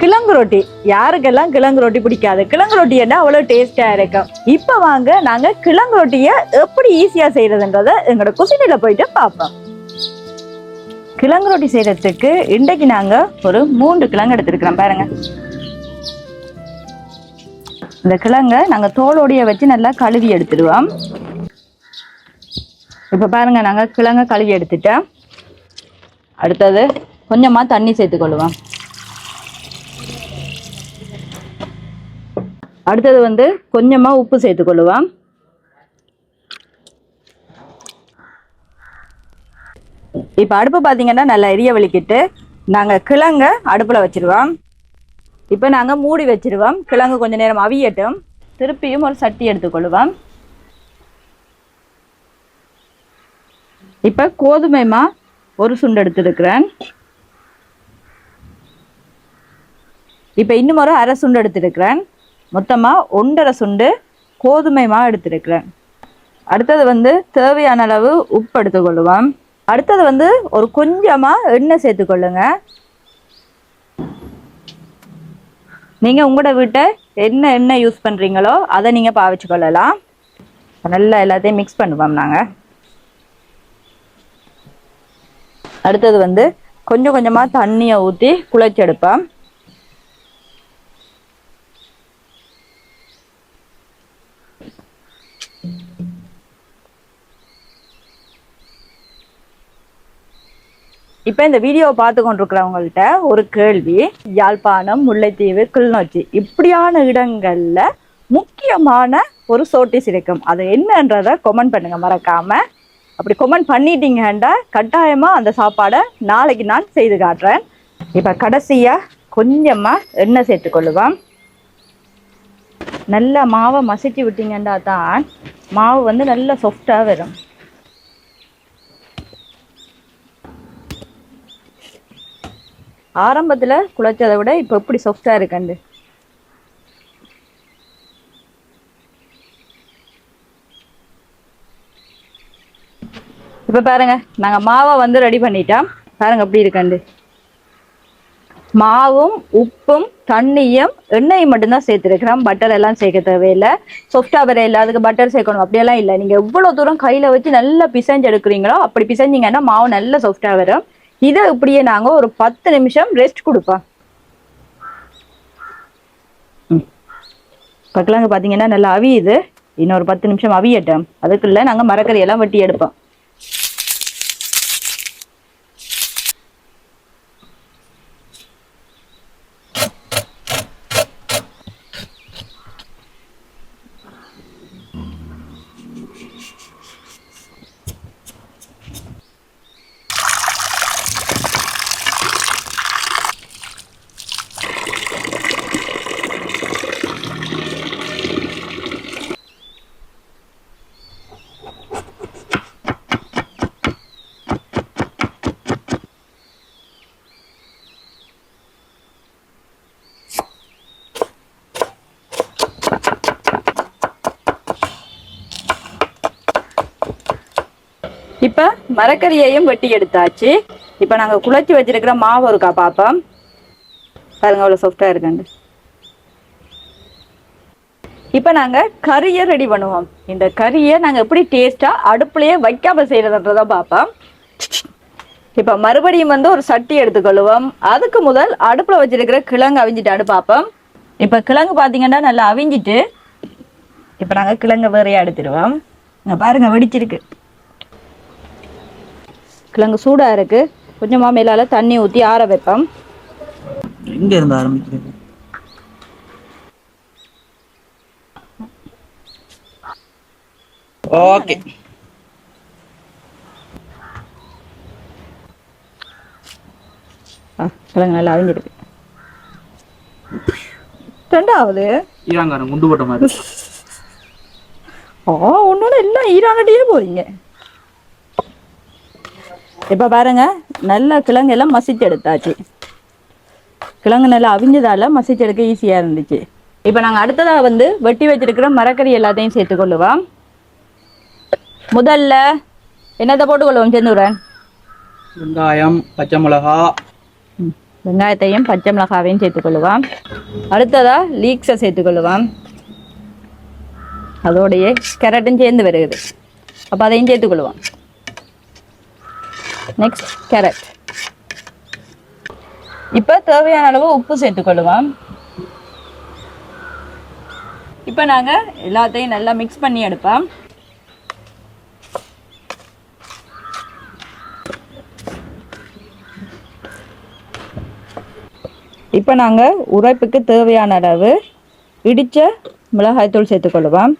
கிழங்கு ரொட்டி யாருக்கெல்லாம் கிழங்கு ரொட்டி பிடிக்காது? கிழங்கு ரொட்டி என்ன அவ்வளவு டேஸ்டா இருக்கும். இப்ப வாங்க நாங்க கிழங்கு ரொட்டிய எப்படி ஈஸியா செய்யறதுன்றத எங்களோட குசினில போயிட்டு பார்ப்போம். கிழங்கு ரொட்டி செய்யறதுக்கு இன்றைக்கு நாங்க ஒரு 3 கிழங்கு எடுத்துருக்கிறோம். பாருங்க, இந்த கிழங்க நாங்க தோலோடைய வச்சு நல்லா கழுவி எடுத்துடுவோம். இப்ப பாருங்க, நாங்க கிழங்க கழுவி எடுத்துட்டோம். அடுத்தது கொஞ்சமா தண்ணி சேர்த்துக்கொள்ளுவோம். அடுத்தது கொஞ்சமா உப்பு சேர்த்துக்கொள்ளுவோம். இப்ப அடுப்பு பாத்தீங்கன்னா நல்லா எரிய வலிக்கிட்டு நாங்க கிழங்க அடுப்புல வச்சிருவோம். இப்ப நாங்க மூடி வச்சிருவோம். கிழங்கு கொஞ்ச நேரம் அவியட்டும். திருப்பியும் ஒரு சட்டி எடுத்துக்கொள்ளுவோம். இப்ப கோதுமைமா ஒரு சுண்டு எடுத்துருக்கிறேன். இப்ப இன்னும் ஒரு அரை சுண்டு எடுத்துருக்கிறேன். மொத்தமா 1.5 சுண்டு கோதுமை மாவு எடுத்துருக்கிறேன். அடுத்தது தேவையான அளவு உப்பு எடுத்துக்கொள்ளுவோம். அடுத்தது ஒரு கொஞ்சமா எண்ணெய் சேர்த்துக்கொள்ளுங்க. நீங்க உங்களோட வீட்டை என்ன எண்ணெய் யூஸ் பண்றீங்களோ அதை நீங்க பாவிச்சு கொள்ளலாம். நல்லா எல்லாத்தையும் மிக்ஸ் பண்ணுவோம் நாங்க. அடுத்தது கொஞ்சம் கொஞ்சமா தண்ணியை ஊற்றி குழைச்சி எடுப்போம். இப்ப இந்த வீடியோவை பார்த்து கொண்டிருக்கிறவங்கள்ட்ட ஒரு கேள்வி. யாழ்ப்பாணம், முல்லைத்தீவு, கிளிநொச்சி இப்படியான இடங்கள்ல முக்கியமான ஒரு சோட்டிஸ் இருக்கும். அது என்னன்றத கமெண்ட் பண்ணுங்க மறக்காம. அப்படி கமெண்ட் பண்ணிட்டீங்கன்னா கட்டாயமா அந்த சாப்பாடை நாளைக்கு நான் செய்து காட்டுறேன். இப்ப கடைசியா கொஞ்சமா எண்ணெய் சேர்த்துக்கொள்ளுவோம். நல்லா மாவை மசிச்சு விட்டீங்கன்னா தான் மாவு நல்லா சாஃப்டா வரும். ஆரம்பத்துல குழைச்சதை விட இப்ப எப்படி சாஃப்டா இருக்கண்டு. இப்ப பாருங்க, நாங்க மாவை ரெடி பண்ணிட்டோம். பாருங்க எப்படி இருக்கண்டு. மாவும் உப்பும் தண்ணியும் எண்ணெயும் மட்டும்தான் சேர்த்துருக்கிறோம். பட்டர் எல்லாம் சேர்க்க தேவையில்லை. சாஃப்டா வர இல்லை, அதுக்கு பட்டர் சேர்க்கணும் அப்படியெல்லாம் இல்லை. நீங்க எவ்வளவு தூரம் கையில வச்சு நல்லா பிசைஞ்சு எடுக்கிறீங்களோ அப்படி பிசைஞ்சிங்கன்னா மாவு நல்லா சாஃப்டா வரும். இதை இப்படியே நாங்க ஒரு 10 நிமிஷம் ரெஸ்ட் கொடுப்போம். பக்கலாங்க பாத்தீங்கன்னா நல்லா அவியுது. இன்னொரு 10 நிமிஷம் அவியட்டும். அதுக்குள்ள நாங்க மரக்கறி எல்லாம் வெட்டி எடுப்போம். இப்ப மரக்கறியையும் வெட்டி எடுத்தாச்சு. இப்ப நாங்க குழைச்சி வச்சிருக்கிற மாவு இருக்கா பாப்போம். பாருங்க அவ்வளவு சாஃப்டா இருக்குண்டு. இப்ப நாங்க கறியை ரெடி பண்ணுவோம். இந்த கறியை நாங்க எப்படி டேஸ்டா அடுப்புலயே வைக்காம செய்யறதுன்றத பாப்போம். இப்ப மறுபடியும் ஒரு சட்டி எடுத்துக்கொள்ளுவோம். அதுக்கு முதல் அடுப்புல வச்சிருக்கிற கிழங்கு அவிஞ்சிட்டான்னு பாப்போம். இப்ப கிழங்கு பாத்தீங்கன்னா நல்லா அவிஞ்சிட்டு இப்ப நாங்க கிழங்கு வேறையா எடுத்துடுவோம். பாருங்க வெடிச்சிருக்கு. கிழங்கு சூடா இருக்கு. கொஞ்சமா மேலால தண்ணி ஊத்தி ஆற வைப்போம். எங்க இருந்து ஆரம்பிக்கிறது? ஓகே, கிழங்கு நல்லா அவிஞ்சிருக்கு. ரெண்டாவது ஈராங்காரன் குண்டு போட்ட மாதிரி. ஒன்னோட எல்லாம் ஈரானடியே போறீங்க. இப்ப பாருங்க, நல்ல கிழங்கு எல்லாம் மசிச்சு எடுத்தாச்சு. கிழங்கு நல்லா அவிஞ்சதால மசிச்சு எடுக்க ஈஸியா இருந்துச்சு. இப்ப நாங்க அடுத்ததா வெட்டி வச்சிருக்கிற மரக்கறி எல்லாத்தையும் சேர்த்துக்கொள்ளுவோம். முதல்ல என்னத்தை போட்டுக்கொள்ளுவோம் செந்தூரன்? வெங்காயம் பச்சை மிளகா வெங்காயத்தையும் பச்சை மிளகாவையும் சேர்த்துக்கொள்ளுவான். அடுத்ததா லீக்ஸை சேர்த்துக்கொள்ளுவான். அதோடைய கேரட்டும் சேர்ந்து வருகுது, அப்போ அதையும் சேர்த்துக்கொள்ளுவான். Next carrot. இப்போ தேவையான அளவு உப்பு சேர்த்துக்கொள்ளுவான். இப்போ நாங்கள் எல்லாத்தையும் நல்லா மிக்ஸ் பண்ணி எடுப்போம். இப்போ நாங்கள் உரைப்புக்கு தேவையான அளவு இடித்த மிளகாய்த்தூள் சேர்த்துக்கொள்ளுவோம்.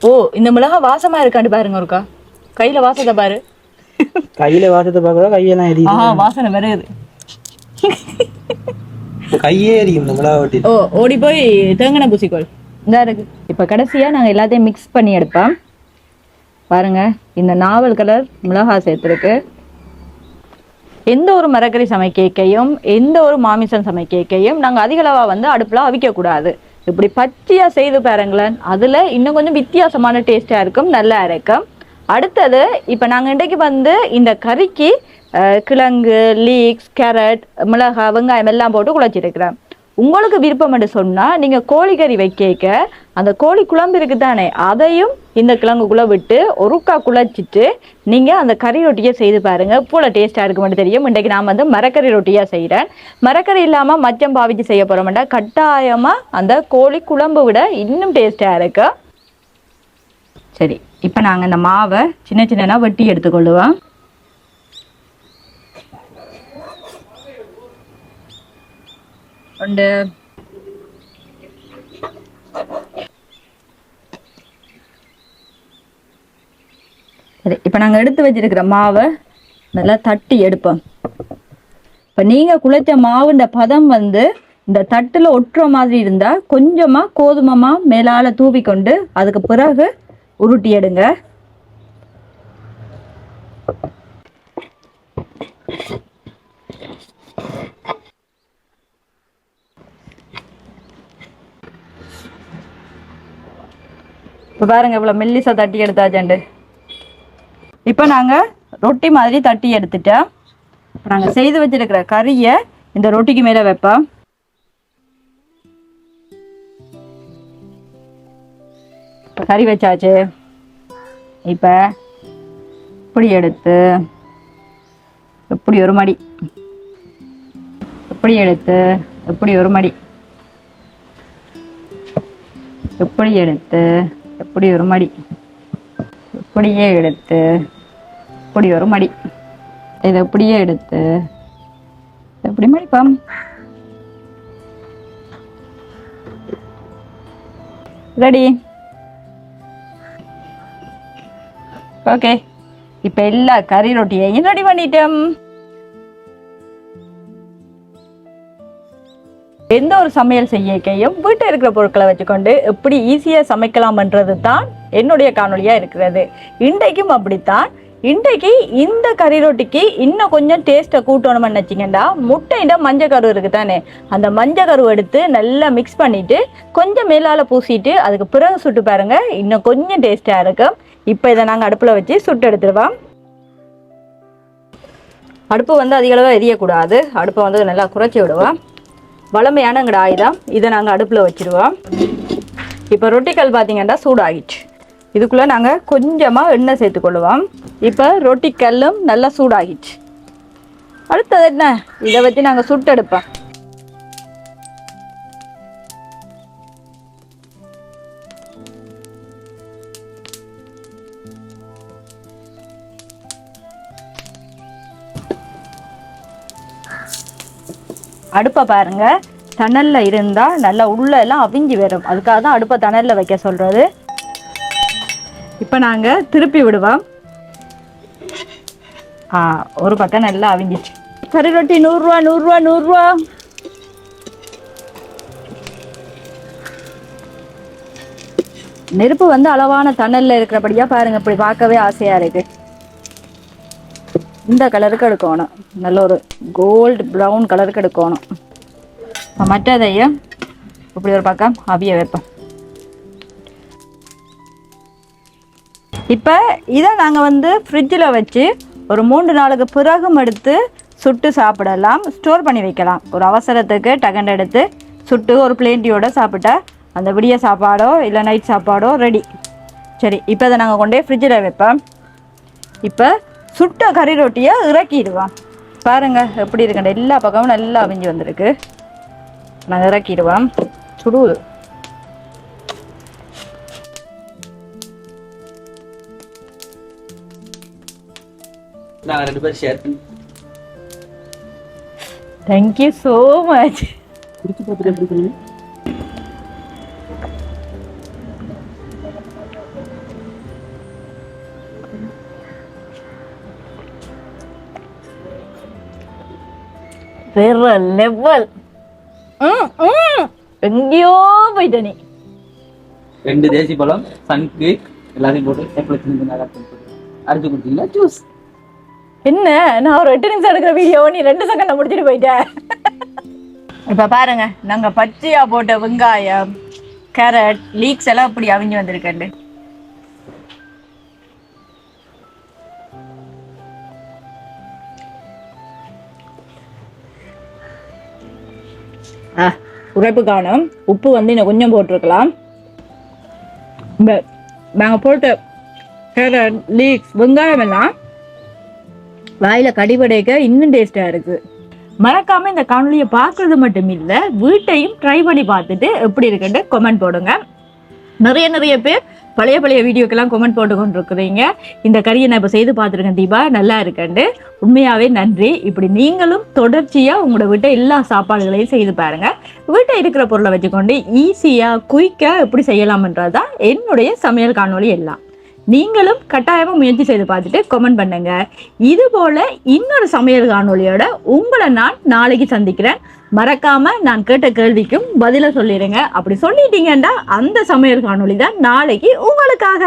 ஓ, இந்த மிளகா வாசமா இருக்காண்டு பாருங்க, ஒருக்கா கையில வாசத்தை பாரு. கையில வாசத்தை பார்க்க கையெல்லாம் எரியும். வாசனை வருது, கையே எரியும் இந்த மிளகா வட்டி. ஓ, ஓடி போய் தேங்கனை பூசிக்கோள் இந்த இருக்கு. இப்போ கடைசியா நாங்கள் எல்லாத்தையும் மிக்ஸ் பண்ணி எடுப்போம். பாருங்க, இந்த நாவல் கலர் மிளகாய் சேர்த்துருக்கு. எந்த ஒரு மரக்கறி சமைக்கையும் எந்த ஒரு மாமிசம் சமைக்கையும் நாங்கள் அதிகளவாக வந்து அடுப்பில் அவிக்கக்கூடாது. இப்படி பச்சையாக செய்து பாருங்களேன், அதில் இன்னும் கொஞ்சம் வித்தியாசமான டேஸ்ட்டாக இருக்கும், நல்லா இருக்கும். அடுத்தது இப்போ நாங்கள் இன்றைக்கு வந்து இந்த கறிக்கு கிழங்கு, லீக்ஸ், கேரட், மிளகாய், வெங்காயம் எல்லாம் போட்டு குழச்சிருக்கிறேன். உங்களுக்கு விருப்பம் என்று சொன்னால் நீங்கள் கோழிக்கறி வைக்க அந்த கோழி குழம்பு இருக்குது தானே, அதையும் இந்த கிழங்குக்குள்ளே விட்டு ஒருக்கா குழச்சிட்டு நீங்கள் அந்த கறி ரொட்டியை செய்து பாருங்கள், போல டேஸ்ட்டாக இருக்குமென்னு தெரியும். இன்றைக்கு நான் வந்து மரக்கறி ரொட்டியாக செய்கிறேன். மரக்கறி இல்லாமல் மச்சம் பாவிச்சு செய்ய போகிறோம்னா கட்டாயமாக அந்த கோழி குழம்பு விட இன்னும் டேஸ்ட்டாக இருக்கு. சரி, இப்போ நாங்கள் இந்த மாவை சின்ன சின்னனா வெட்டி எடுத்துக்கொள்ளுவோம். உண்டு சரி, இப்போ நாங்கள் எடுத்து வச்சிருக்கிற மாவை நல்லா தட்டி எடுப்போம். இப்போ நீங்கள் குழைச்ச மாவுன்ற பதம் வந்து இந்த தட்டில் ஒட்டுற மாதிரி இருந்தால் கொஞ்சமாக கோதுமை மேலால் தூவி கொண்டு அதுக்கு பிறகு உருட்டி எடுங்க. இப்போ பாருங்க, இவ்வளோ மெல்லிசா தட்டி எடுத்தாச்சாண்டு. இப்போ நாங்கள் ரொட்டி மாதிரி தட்டி எடுத்துட்டோம். இப்போ நாங்கள் செய்து வச்சிருக்கிற கறியை இந்த ரொட்டிக்கு மேலே வைப்போம். இப்போ கறி வச்சாச்சு. இப்போ இப்படி எடுத்து இப்படி ஒரு மடி, இப்படி எடுத்து இப்படி ஒரு மடி, இப்படி எடுத்து இப்படி ஒரு மடி, இப்படியே எடுத்து இப்படி ஒரு மடி, இதை இப்படியே எடுத்து இப்படி மடிப்போம். ரெடி. ஓகே, இப்போ எல்லா கறி ரொட்டியையும் ரெடி பண்ணிட்டோம். எந்த ஒரு சமையல் செய்யக்கையும் வீட்டில் இருக்கிற பொருட்களை வச்சுக்கொண்டு எப்படி ஈஸியாக சமைக்கலாம்ன்றது தான் என்னுடைய காணொலியாக இருக்கிறது. இன்றைக்கும் அப்படித்தான். இன்றைக்கு இந்த கறி ரொட்டிக்கு இன்னும் கொஞ்சம் டேஸ்ட்டை கூட்டணும்னு நினச்சிங்கன்னா முட்டையிட மஞ்சள் கரு இருக்குது தானே, அந்த மஞ்சள் கரு எடுத்து நல்லா மிக்ஸ் பண்ணிவிட்டு கொஞ்சம் மேலால் பூசிட்டு அதுக்கு பிறகு சுட்டு பாருங்கள், இன்னும் கொஞ்சம் டேஸ்ட்டாக இருக்கும். இப்போ இதை நாங்கள் அடுப்பில் வச்சு சுட்டு எடுத்துடுவோம். அடுப்பு வந்து அதிகளவாக எரியக்கூடாது, அடுப்பை வந்து நல்லா குறைச்சி விடுவோம். வளமையான எங்களோட ஆயுதம், இதை நாங்கள் அடுப்பில் வச்சுருவோம். இப்போ ரொட்டிக்கல் பார்த்தீங்கன்னா சூடாகிடுச்சு. இதுக்குள்ளே நாங்கள் கொஞ்சமாக எண்ணெய் சேர்த்துக்கொள்ளுவோம். இப்போ ரொட்டிக்கல்லும் நல்லா சூடாகிடுச்சு. அடுத்தது என்ன, இதை வச்சு நாங்கள் சுட்டெடுப்போம். அடுப்பை பாருங்க, தணல்ல இருந்தா நல்லா உள்ள எல்லாம் அவிஞ்சி வரும், அதுக்காக தான் அடுப்பை தணல்ல வைக்க சொல்றது. இப்போ நாங்க திருப்பி விடுவோம். ஒரு பக்கம் நல்லா அவிஞ்சிச்சு. கறி ரொட்டி 100 ரூபா 100 ரூபா 100 ரூபா. நெருப்பு வந்து அளவான தணல்ல இருக்கிறபடியா பாருங்க, இப்படி பார்க்கவே ஆசையா இருக்கு. இந்த கலருக்கு எடுக்கணும், நல்ல ஒரு கோல்டு ப்ரௌன் கலருக்கு எடுக்கணும். மற்றதையும் இப்படி ஒரு பக்கம் அவிய வைப்போம். இப்போ இதை நாங்கள் வந்து ஃப்ரிட்ஜில் வச்சு ஒரு 3 நாளுக்கு பிறகும் எடுத்து சுட்டு சாப்பிடலாம், ஸ்டோர் பண்ணி வைக்கலாம். ஒரு அவசரத்துக்கு டகண்ட் எடுத்து சுட்டு ஒரு பிளேண்டியோட சாப்பிட்டா அந்த விடிய சாப்பாடோ இல்லை நைட் சாப்பாடோ ரெடி. சரி, இப்போ இதை நாங்கள் கொண்டே ஃப்ரிட்ஜில் வைப்போம். இப்போ சுட்ட கறி ரொட்டியை இறக்கிடுவோம். பாருங்கள் எப்படி இருக்குண்ட, எல்லா பக்கமும் நல்லா அவிஞ்சு வந்திருக்கு. நாங்கள் இறக்கிடுவோம். சுடுவது நாங்கள் 2 பேரும் ஷேர் பண்ணி தேங்க்யூ ஸோ மச். குடிச்சு பார்த்துட்டு எப்படி பண்ணுங்க. வேற லெவல். எங்கேயோ போயிட்ட நீ. 2 தேசி பழம், சன்கு எல்லாத்தையும் போட்டு அரைச்சு கொடுத்தீங்களா ஜூஸ். என்ன, நான் ஒரு 8 நிமிஷம் எடுக்கிற வீடியோ நீ 2 செகண்ட்ல முடிச்சுட்டு போயிட்டேன். இப்போ பாருங்க, நாங்கள் பச்சையா போட்ட வெங்காயம், கேரட், லீக்ஸ் எல்லாம் இப்படி அவிஞ்சு வந்திருக்கேன். உரைப்பு காணும். உப்பு வந்து இன்னும் கொஞ்சம் போட்டிருக்கலாம். நாங்கள் போட்ட கேரட், லீக்ஸ், வெங்காயம் எல்லாம் வாயில கடிபடைக்க இன்னும் டேஸ்டா இருக்கு. மறக்காம இந்த காணொலியை பார்க்கறது மட்டும் இல்லை, வீட்டையும் ட்ரை பண்ணி பார்த்துட்டு எப்படி இருக்குன்னு கமெண்ட் போடுங்க. நிறைய பேர் பழைய வீடியோக்கெல்லாம் கமெண்ட் போட்டு கொண்டு இருக்கிறீங்க. இந்த கறியை நான் இப்போ செய்து பார்த்துருக்கேன் தீபா, நல்லா இருக்கேன்ட்டு. உண்மையாகவே நன்றி. இப்படி நீங்களும் தொடர்ச்சியாக உங்களோட வீட்டை எல்லா சாப்பாடுகளையும் செய்து பாருங்க. வீட்டை இருக்கிற பொருளை வச்சுக்கொண்டு ஈஸியாக குயிக்காக எப்படி செய்யலாம்ன்றது தான் என்னுடைய சமையல் காணொலி எல்லாம். நீங்களும் கட்டாயமாக முயற்சி செய்து பார்த்துட்டு கமெண்ட் பண்ணுங்க. இது போல இன்னொரு சமையல் காணொலியோட உங்களை நான் நாளைக்கு சந்திக்கிறேன். மறக்காம நான் கேட்ட கேள்விக்கும் பதில சொல்லிடுங்க. அப்படி சொல்லிட்டீங்கன்னா அந்த சமையல் காணொலி தான் நாளைக்கு உங்களுக்காக.